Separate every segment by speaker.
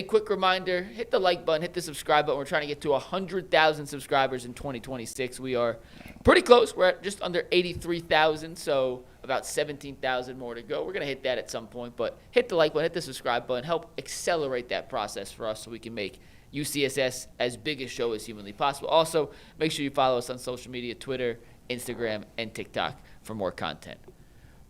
Speaker 1: A quick reminder, hit the like button, hit the subscribe button. We're trying to get to 100,000 subscribers in 2026. We are pretty close. We're at just under 83,000, so about 17,000 more to go. We're going to hit that at some point, but hit the like button, hit the subscribe button, help accelerate that process for us so we can make UCSS as big a show as humanly possible. Also, make sure you follow us on social media, Twitter, Instagram, and TikTok for more content.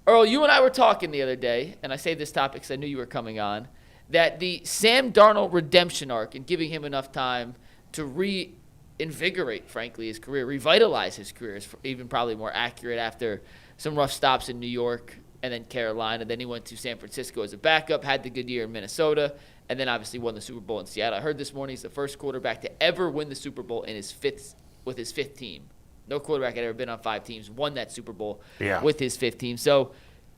Speaker 1: Earl, you and I were talking the other day, and I saved this topic because I knew you were coming on, that the Sam Darnold redemption arc and giving him enough time to reinvigorate, frankly, his career, revitalize his career is even probably more accurate after some rough stops in New York and then Carolina. Then he went to San Francisco as a backup, had the good year in Minnesota, and then obviously won the Super Bowl in Seattle. I heard this morning he's the first quarterback to ever win the Super Bowl with his fifth team. No quarterback had ever been on 5 teams, won that Super Bowl with his 5th team. So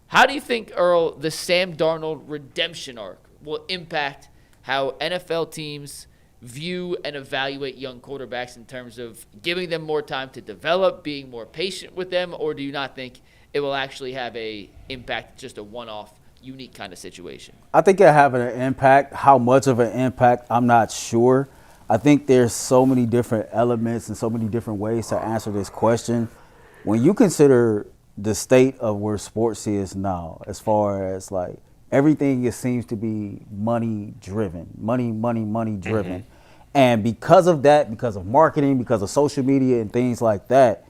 Speaker 1: how do you think, Earl, the Sam Darnold redemption arc will impact how NFL teams view and evaluate young quarterbacks in terms of giving them more time to develop, being more patient with them, or do you not think it will actually have a impact, just a one-off, unique kind of situation?
Speaker 2: I think it'll have an impact. How much of an impact, I'm not sure. I think there's so many different elements and so many different ways to answer this question. When you consider the state of where sports is now, as far as like everything seems to be money driven, money driven. And because of that, because of marketing, because of social media and things like that,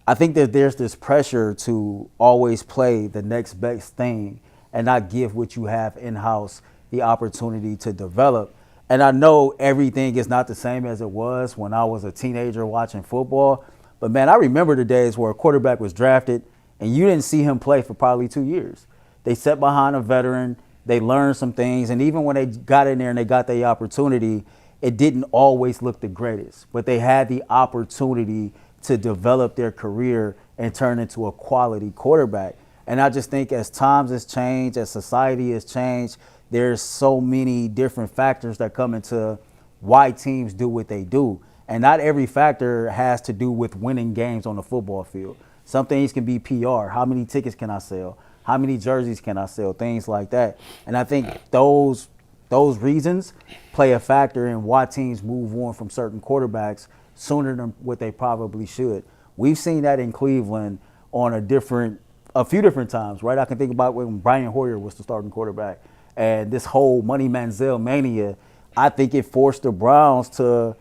Speaker 2: I think that there's this pressure to always play the next best thing and not give what you have in-house the opportunity to develop. And I know everything is not the same as it was when I was a teenager watching football. But, man, I remember the days where a quarterback was drafted and you didn't see him play for probably 2 years. They sat behind a veteran. They learned some things. And even when they got in there and they got the opportunity, it didn't always look the greatest. But they had the opportunity to develop their career and turn into a quality quarterback. And I just think as times has changed, as society has changed, there's so many different factors that come into why teams do what they do. And not every factor has to do with winning games on the football field. Some things can be PR. How many tickets can I sell? How many jerseys can I sell? Things like that. And I think those reasons play a factor in why teams move on from certain quarterbacks sooner than what they probably should. We've seen that in Cleveland on a few different times, right? I can think about when Brian Hoyer was the starting quarterback. And this whole Money Manziel mania, I think it forced the Browns to,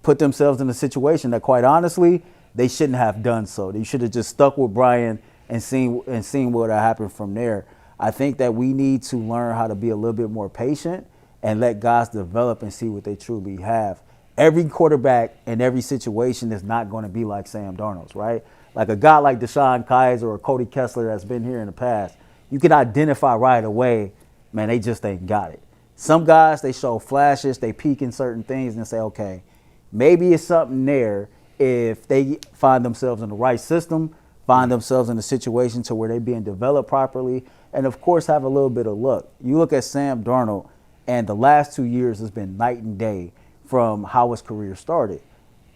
Speaker 2: put themselves in a situation that, quite honestly, they shouldn't have done so. They should have just stuck with Brian and seen what would have happened from there. I think that we need to learn how to be a little bit more patient and let guys develop and see what they truly have. Every quarterback in every situation is not going to be like Sam Darnold's, right? Like a guy like Deshaun Kaiser or Cody Kessler that's been here in the past, you can identify right away, man, they just ain't got it. Some guys, they show flashes, they peak in certain things and say, okay, maybe it's something there if they find themselves in the right system, find themselves in a situation to where they're being developed properly, and of course have a little bit of luck. You look at Sam Darnold, and the last 2 years has been night and day from how his career started.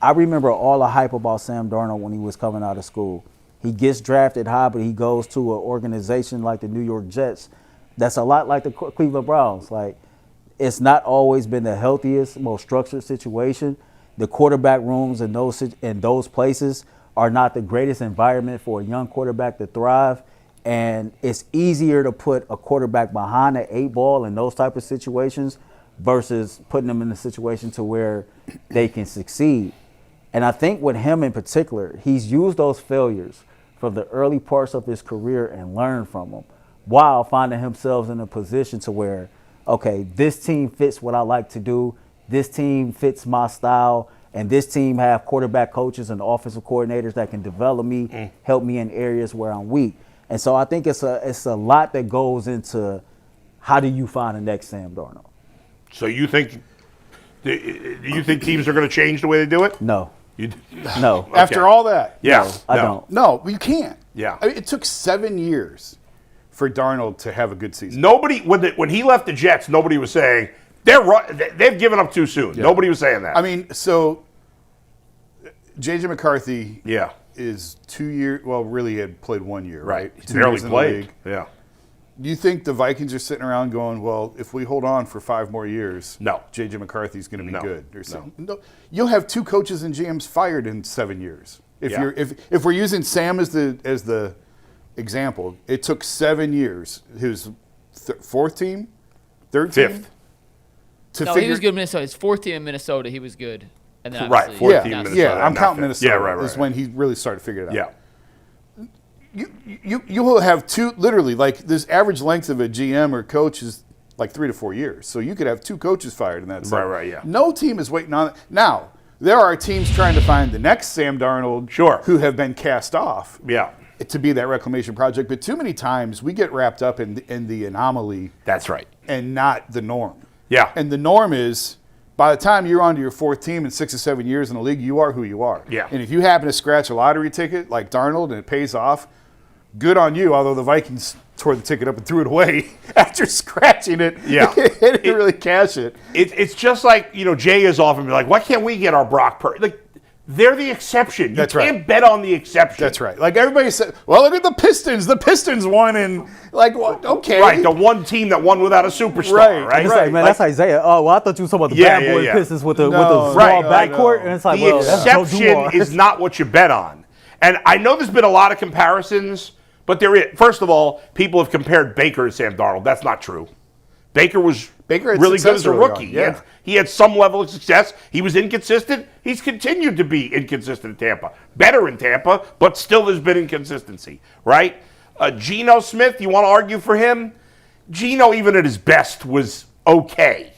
Speaker 2: I remember all the hype about Sam Darnold when he was coming out of school. He gets drafted high, but he goes to an organization like the New York Jets that's a lot like the Cleveland Browns. Like, it's not always been the healthiest, most structured situation. The quarterback rooms in those places are not the greatest environment for a young quarterback to thrive. And it's easier to put a quarterback behind the 8 ball in those type of situations versus putting them in a situation to where they can succeed. And I think with him in particular, he's used those failures from the early parts of his career and learned from them while finding himself in a position to where, okay, this team fits what I like to do. This team fits my style. And this team have quarterback coaches and offensive coordinators that can develop me, help me in areas where I'm weak. And so I think it's a lot that goes into how do you find the next Sam Darnold.
Speaker 3: So do you think teams are going to change the way they do it?
Speaker 2: No. No.
Speaker 4: Okay. After all that?
Speaker 3: Yeah.
Speaker 2: No, I don't.
Speaker 4: No, you can't.
Speaker 3: Yeah.
Speaker 4: I mean, it took 7 years for Darnold to have a good season.
Speaker 3: Nobody, when he left the Jets, nobody was saying, they've given up too soon. Yeah. Nobody was saying that.
Speaker 4: I mean, so J.J. McCarthy
Speaker 3: is
Speaker 4: 2 years, well, really had played 1 year, right?
Speaker 3: He barely played. Yeah.
Speaker 4: Do you think the Vikings are sitting around going, well, if we hold on for 5 more years,
Speaker 3: No.
Speaker 4: J.J. McCarthy's going to be good? Or something?
Speaker 3: No.
Speaker 4: No. You'll have 2 coaches and GMs fired in 7 years. If we're using Sam as the example, it took 7 years. His 4th team, 3rd team,
Speaker 3: 5th.
Speaker 1: He was good in Minnesota. His 4th team in Minnesota, he was good. And then
Speaker 3: Right,
Speaker 1: obviously-
Speaker 3: 4th team in Minnesota.
Speaker 4: Yeah, I'm
Speaker 3: not
Speaker 4: counting
Speaker 3: 5th.
Speaker 4: Minnesota.
Speaker 3: Yeah, right.
Speaker 4: Is when he really started to figure it out.
Speaker 3: Yeah.
Speaker 4: You will have 2, literally, like this average length of a GM or coach is like 3 to 4 years. So you could have 2 coaches fired in that.
Speaker 3: Right, yeah.
Speaker 4: No team is waiting on it. Now, there are teams trying to find the next Sam Darnold
Speaker 3: Sure.
Speaker 4: who have been cast off
Speaker 3: Yeah.
Speaker 4: to be that reclamation project. But too many times we get wrapped up in the anomaly
Speaker 3: That's right.
Speaker 4: and not the norm.
Speaker 3: Yeah.
Speaker 4: And the norm is by the time you're onto your 4th team in 6 or 7 years in the league, you are who you are.
Speaker 3: Yeah.
Speaker 4: And if you happen to scratch a lottery ticket like Darnold and it pays off, good on you, although the Vikings tore the ticket up and threw it away after scratching it.
Speaker 3: Yeah.
Speaker 4: They didn't really cash it.
Speaker 3: It's just like, Jay is often be like, why can't we get our Brock Purdy? Like, they're the exception.
Speaker 4: That's
Speaker 3: you
Speaker 4: right.
Speaker 3: can't bet on the exception.
Speaker 4: That's right. Like everybody said, well, look at the Pistons. The Pistons won in, like, what? Okay.
Speaker 3: Right, the one team that won without a superstar,
Speaker 4: Right.
Speaker 3: right?
Speaker 2: It's like, man, that's Isaiah. Oh, well, I thought you were talking about the
Speaker 3: Yeah,
Speaker 2: bad boy
Speaker 3: yeah.
Speaker 2: Pistons with the
Speaker 4: No,
Speaker 2: small
Speaker 3: right,
Speaker 2: backcourt, and it's like,
Speaker 3: The
Speaker 2: well, that's Joe
Speaker 3: exception
Speaker 2: Dumars.
Speaker 3: is not what you bet on. And I know there's been a lot of comparisons, but first of all, people have compared Baker to Sam Darnold. That's not true. Baker
Speaker 4: had
Speaker 3: really good
Speaker 4: success
Speaker 3: as a
Speaker 4: early
Speaker 3: rookie.
Speaker 4: on, yeah.
Speaker 3: He had some level of success. He was inconsistent. He's continued to be inconsistent in Tampa. Better in Tampa, but still there's been inconsistency, right? Geno Smith, you want to argue for him? Geno, even at his best, was okay.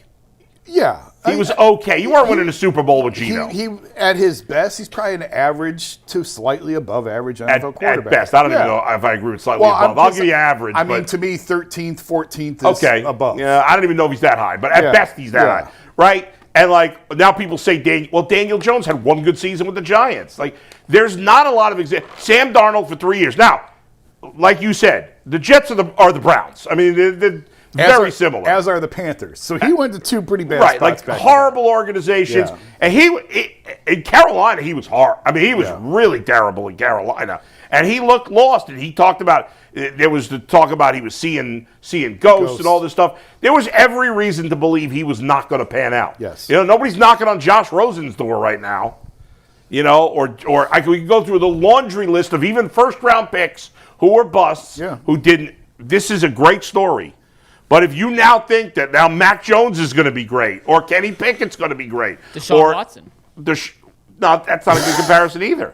Speaker 4: Yeah.
Speaker 3: He was okay. You weren't winning a Super Bowl with Geno.
Speaker 4: He at his best, he's probably an average to slightly above average NFL quarterback.
Speaker 3: At best. I don't even
Speaker 4: Yeah.
Speaker 3: know if I agree with slightly
Speaker 4: Well,
Speaker 3: above. I'll give you average.
Speaker 4: I mean,
Speaker 3: but,
Speaker 4: to me, 13th, 14th is
Speaker 3: okay.
Speaker 4: above.
Speaker 3: Yeah, I don't even know if he's that high, but at
Speaker 4: Yeah.
Speaker 3: best he's that
Speaker 4: Yeah.
Speaker 3: high, right? And like now people say Daniel Jones had one good season with the Giants. Like there's not a lot of Sam Darnold for 3 years. Now, like you said, the Jets are the Browns. I mean, they're very similar.
Speaker 4: As are the Panthers. So he went to 2 pretty bad
Speaker 3: Right,
Speaker 4: spots
Speaker 3: like
Speaker 4: back
Speaker 3: horrible organizations.
Speaker 4: Yeah.
Speaker 3: And he in Carolina, he was hard. I mean, he was really terrible in Carolina. And he looked lost. And he talked about there was the talk about he was seeing ghosts and all this stuff. There was every reason to believe he was not going to pan out.
Speaker 4: Yes.
Speaker 3: Nobody's knocking on Josh Rosen's door right now. We can go through the laundry list of even first-round picks who were busts, who didn't. This is a great story. But if you now think that now Mac Jones is going to be great, or Kenny Pickett's going to be great,
Speaker 1: Deshaun Watson.
Speaker 3: No, that's not a good comparison either.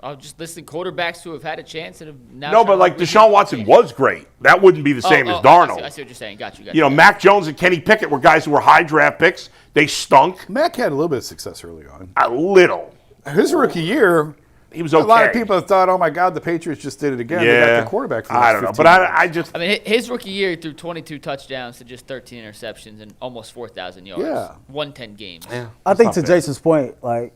Speaker 1: I'll just listen quarterbacks who have had a chance and have now.
Speaker 3: No, but like Deshaun Watson was great. That wouldn't be the same as Darnold.
Speaker 1: I see what you're saying. Got you.
Speaker 3: Mac Jones and Kenny Pickett were guys who were high draft picks. They stunk
Speaker 4: Mac had a little bit of success early on.
Speaker 3: a little.
Speaker 4: His rookie year,
Speaker 3: He was okay.
Speaker 4: a lot of people have thought, oh my God, the Patriots just did it again. They got the quarterback for the
Speaker 3: I
Speaker 4: next
Speaker 3: don't know,
Speaker 4: 15
Speaker 3: but
Speaker 4: years.
Speaker 3: I
Speaker 1: mean, his rookie year he threw 22 touchdowns to just 13 interceptions and almost 4,000 yards.
Speaker 4: Yeah.
Speaker 1: Won 10 games.
Speaker 3: Yeah.
Speaker 2: I think
Speaker 3: not
Speaker 2: to
Speaker 3: bad.
Speaker 2: Jason's point, like,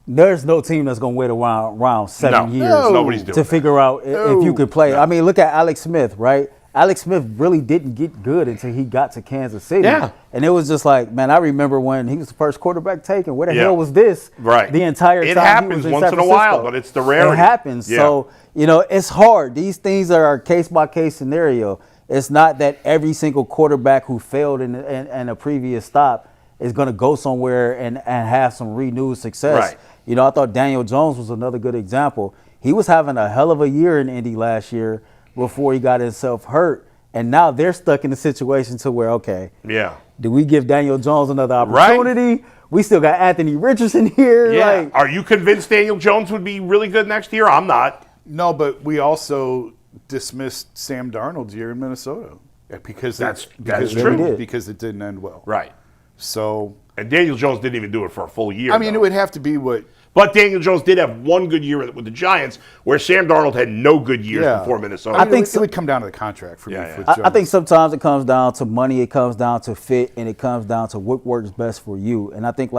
Speaker 2: there's no team that's going to wait around 7 years
Speaker 3: Nobody's doing
Speaker 2: to
Speaker 3: that.
Speaker 2: figure out if you could play. I mean, look at Alex Smith, right? Alex Smith really didn't get good until he got to Kansas City.
Speaker 3: Yeah.
Speaker 2: And it was just like, man, I remember when he was the first quarterback taken. Where the
Speaker 3: Yeah.
Speaker 2: hell was this?
Speaker 3: Right.
Speaker 2: The entire time
Speaker 3: It
Speaker 2: he
Speaker 3: happens
Speaker 2: was in
Speaker 3: once
Speaker 2: San
Speaker 3: in a while,
Speaker 2: Francisco.
Speaker 3: but it's the rarity.
Speaker 2: It happens.
Speaker 3: Yeah.
Speaker 2: So, it's hard. These things are a case-by-case scenario. It's not that every single quarterback who failed in a previous stop is going to go somewhere and have some renewed success.
Speaker 3: Right.
Speaker 2: I thought Daniel Jones was another good example. He was having a hell of a year in Indy last year before he got himself hurt. And now they're stuck in a situation to where, okay, do we give Daniel Jones another opportunity?
Speaker 3: Right.
Speaker 2: We still got Anthony Richardson here.
Speaker 3: Yeah.
Speaker 2: Like,
Speaker 3: Are you convinced Daniel Jones would be really good next year? I'm not.
Speaker 4: No, but we also dismissed Sam Darnold's year in Minnesota because
Speaker 3: That's
Speaker 4: because
Speaker 3: true.
Speaker 4: because it didn't end well.
Speaker 3: Right.
Speaker 4: So,
Speaker 3: And Daniel Jones didn't even do it for a full year.
Speaker 4: I mean,
Speaker 3: though.
Speaker 4: it would have to be what.
Speaker 3: But Daniel Jones did have one good year with the Giants, where Sam Darnold had no good years before Minnesota.
Speaker 4: I think
Speaker 2: so.
Speaker 4: it would come down to the contract for me.
Speaker 3: Yeah,
Speaker 4: with
Speaker 3: yeah.
Speaker 2: I think sometimes it comes down to money, it comes down to fit, and it comes down to what works best for you. And I think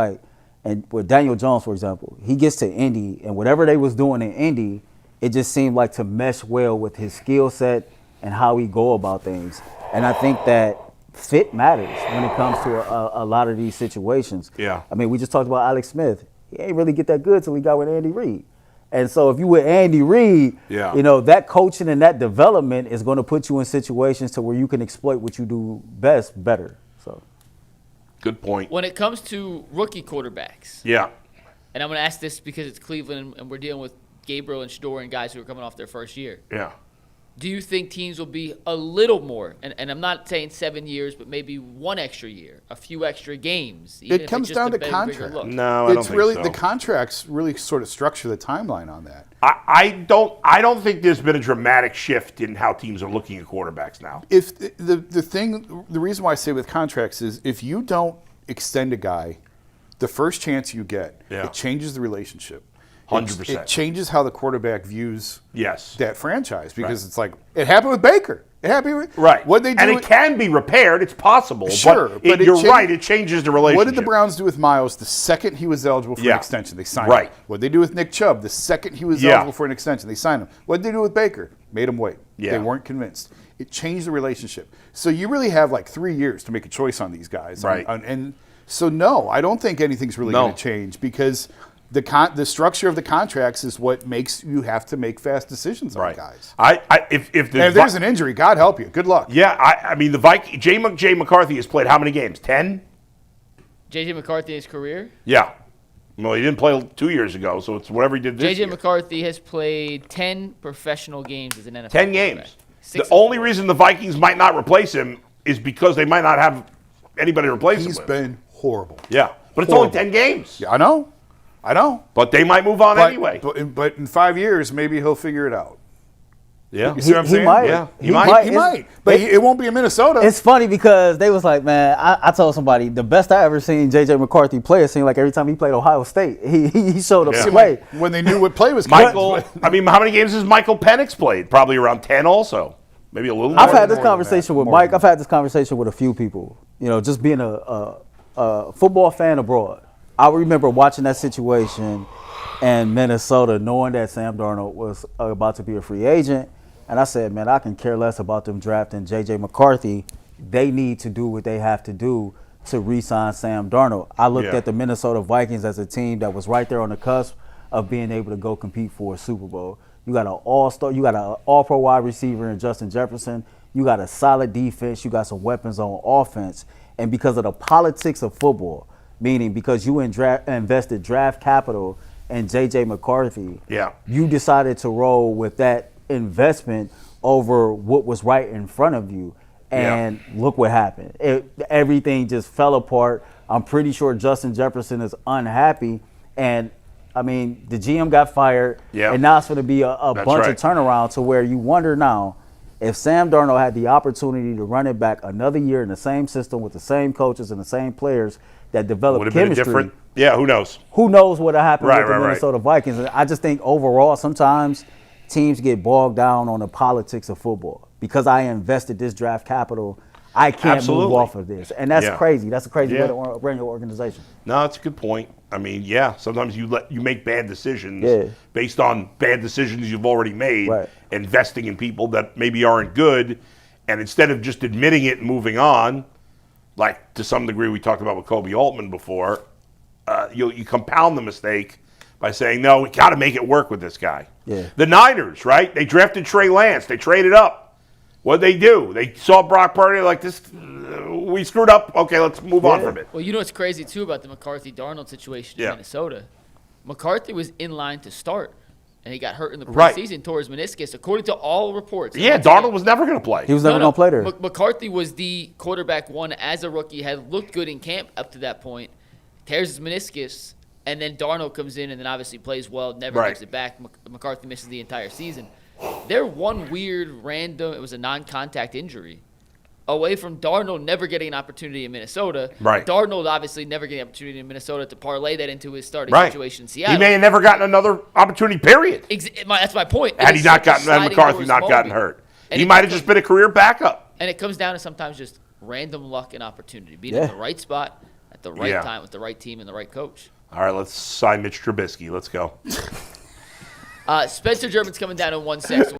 Speaker 2: and with Daniel Jones, for example, he gets to Indy, and whatever they was doing in Indy, it just seemed like to mesh well with his skill set and how he go about things. And I think that fit matters when it comes to a lot of these situations.
Speaker 3: Yeah.
Speaker 2: I mean, we just talked about Alex Smith. He ain't really get that good till he got with Andy Reid. And so if you with Andy Reid,
Speaker 3: Yeah.
Speaker 2: you know, that coaching and that development is going to put you in situations to where you can exploit what you do best better. So
Speaker 3: Good point.
Speaker 1: When it comes to rookie quarterbacks,
Speaker 3: Yeah.
Speaker 1: and I'm going to ask this because it's Cleveland and we're dealing with Gabriel and Shedeur and guys who are coming off their first year.
Speaker 3: Yeah.
Speaker 1: Do you think teams will be a little more, and I'm not saying 7 years, but maybe one extra year, a few extra games? Even if
Speaker 4: It
Speaker 1: it's
Speaker 4: comes
Speaker 1: just
Speaker 4: down
Speaker 1: a
Speaker 4: to
Speaker 1: bigger
Speaker 4: contract.
Speaker 1: look?
Speaker 3: No, I don't
Speaker 4: It's
Speaker 3: think
Speaker 4: really
Speaker 3: so.
Speaker 4: the contracts really sort of structure the timeline on that.
Speaker 3: I don't think there's been a dramatic shift in how teams are looking at quarterbacks now.
Speaker 4: If the reason why I say with contracts is if you don't extend a guy, the first chance you get,
Speaker 3: Yeah.
Speaker 4: it changes the relationship.
Speaker 3: 100%.
Speaker 4: It changes how the quarterback views
Speaker 3: Yes.
Speaker 4: that franchise because
Speaker 3: Right.
Speaker 4: it's like it happened with Baker. It happened with
Speaker 3: Right.
Speaker 4: What they do?
Speaker 3: and it can be repaired. It's possible.
Speaker 4: Sure,
Speaker 3: but you're right. It changes the relationship.
Speaker 4: What did the Browns do with Miles the second he was eligible for
Speaker 3: Yeah.
Speaker 4: an extension? They signed
Speaker 3: Right.
Speaker 4: him. What did they do with Nick Chubb the second he was
Speaker 3: Yeah.
Speaker 4: eligible for an extension? They signed him. What did they do with Baker? Made him wait.
Speaker 3: Yeah.
Speaker 4: They weren't convinced. It changed the relationship. So you really have like 3 years to make a choice on these guys.
Speaker 3: Right.
Speaker 4: And so no, I don't think anything's really
Speaker 3: No.
Speaker 4: going to change because the structure of the contracts is what makes you have to make fast decisions on
Speaker 3: Right.
Speaker 4: guys.
Speaker 3: If
Speaker 4: And if there's an injury, God help you. Good luck.
Speaker 3: yeah, I mean the Viking J McCarthy has played how many games? 10?
Speaker 1: J.J. McCarthy in his career?
Speaker 3: Yeah. Well, he didn't play 2 years ago, so it's whatever he did this
Speaker 1: J.J.
Speaker 3: year.
Speaker 1: McCarthy has played 10 professional games as an NFL
Speaker 3: 10
Speaker 1: quarterback.
Speaker 3: games.
Speaker 1: Six
Speaker 3: The
Speaker 1: of
Speaker 3: only
Speaker 1: four.
Speaker 3: reason the Vikings might not replace him is because they might not have anybody to replace
Speaker 4: He's
Speaker 3: him with.
Speaker 4: been horrible.
Speaker 3: Yeah, but it's
Speaker 4: Horrible.
Speaker 3: only 10 games.
Speaker 4: Yeah, I know.
Speaker 3: But they might move on anyway.
Speaker 4: But in 5 years, maybe he'll figure it out.
Speaker 3: Yeah.
Speaker 4: You see what I'm saying?
Speaker 2: might.
Speaker 3: Yeah,
Speaker 2: He
Speaker 3: he
Speaker 2: might.
Speaker 3: might.
Speaker 4: He might, but it won't be in Minnesota.
Speaker 2: It's funny because they was like, man, I told somebody the best I ever seen J.J. McCarthy play. It seemed like every time he played Ohio State, he showed up
Speaker 3: Yeah.
Speaker 2: to play.
Speaker 4: when they knew what play was coming.
Speaker 3: Michael, I mean, how many games has Michael Penix played? Probably around 10 also. Maybe a little more.
Speaker 2: I've had this
Speaker 4: more than
Speaker 2: conversation
Speaker 4: that.
Speaker 2: with
Speaker 4: More
Speaker 2: Mike.
Speaker 4: than
Speaker 2: I've had this conversation with a few people. You know, just being a football fan abroad. I remember watching that situation in Minnesota, knowing that Sam Darnold was about to be a free agent. And I said, man, I can care less about them drafting J.J. McCarthy. They need to do what they have to do to re-sign Sam Darnold. I looked at the Minnesota Vikings as a team that was right there on the cusp of being able to go compete for a Super Bowl. You got an all-star, you got an all-pro wide receiver in Justin Jefferson. You got a solid defense. You got some weapons on offense. And because of the politics of football, meaning because you invested draft capital in J.J. McCarthy, you decided to roll with that investment over what was right in front of you. And look what happened. Everything just fell apart. I'm pretty sure Justin Jefferson is unhappy. And, I mean, the GM got fired. And now it's going to be a bunch of turnaround to where you wonder now, if Sam Darnold had the opportunity to run it back another year in the same system with the same coaches and the same players that developed chemistry,
Speaker 3: been different. Yeah, who knows?
Speaker 2: Who knows what happened with the Minnesota Vikings? And I just think overall, sometimes teams get bogged down on the politics of football. Because I invested this draft capital, I can't move off of this. And that's crazy. That's a crazy way to run your organization.
Speaker 3: No, that's a good point. I mean, sometimes you make bad decisions based on bad decisions you've already made, investing in people that maybe aren't good, and instead of just admitting it and moving on, like to some degree we talked about with Kobe Altman before, you compound the mistake by saying, no, we got to make it work with this guy. The Niners, right? They drafted Trey Lance. They traded up. What'd they do? They saw Brock Purdy like this. We screwed up. Okay, let's move on from it.
Speaker 1: Well, you know what's crazy, too, about the McCarthy-Darnold situation in Minnesota? McCarthy was in line to start, and he got hurt in the preseason, tore his meniscus, according to all reports.
Speaker 3: Yeah, Darnold was never going to play.
Speaker 2: He was never going to play there.
Speaker 1: McCarthy was the quarterback one as a rookie, had looked good in camp up to that point, tears his meniscus, and then Darnold comes in and then obviously plays well, never gives it back. McCarthy misses the entire season. They're one weird, random, it was a non-contact injury, away from Darnold never getting an opportunity in Minnesota. Darnold obviously never getting an opportunity in Minnesota to parlay that into his starting situation in Seattle.
Speaker 3: He may have never gotten another opportunity, period.
Speaker 1: That's my point.
Speaker 3: Had McCarthy not gotten hurt. He might have just been a career backup.
Speaker 1: And it comes down to sometimes just random luck and opportunity, being in the right spot at the right time with the right team and the right coach.
Speaker 3: All right, let's sign Mitch Trubisky. Let's go.
Speaker 1: Spencer German's coming down in 1 sec.